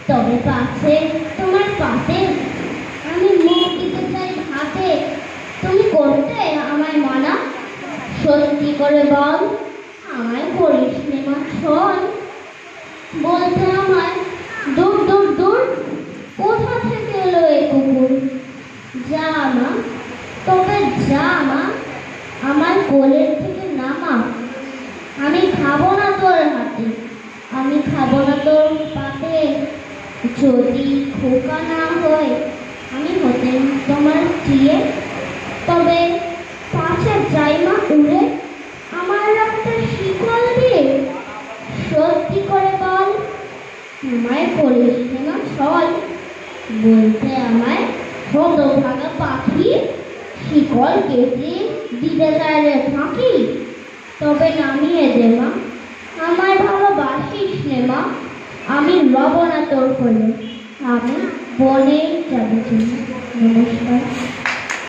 তবে পাছে তোমার পাতে আমি মুখ দিতে চাই হাতে, তুমি করতে আমায় মানা? সত্যি করে বল, আমায় করিস নে মা ছল। বলতে আমায় দূর দূর দূর, কোথা থেকে এলো এ কুকুর? যা মা, তবে যা মা, আমার কোলের থেকে নামা। আমি খাবো না তোর হাতে, আমি খাবো না তোর পাতে। যদি খোকা না হয় আমি হতেন তোমার প্রিয়ে, তবে পাছে যাই মা উড়ে আমার একটা শিকল দিয়ে। সত্যি করে বল, আমায় করিস না ছল। বলতে আমায় হতভাগা পাখি, শিকল কেটে দিতে চাইলে ফাঁকি। তবে নামিয়ে দে মা, আমায় ভালোবাসিস নে মা, আমি রব না তোর কোলে, আমি বনে যাবো। নমস্কার।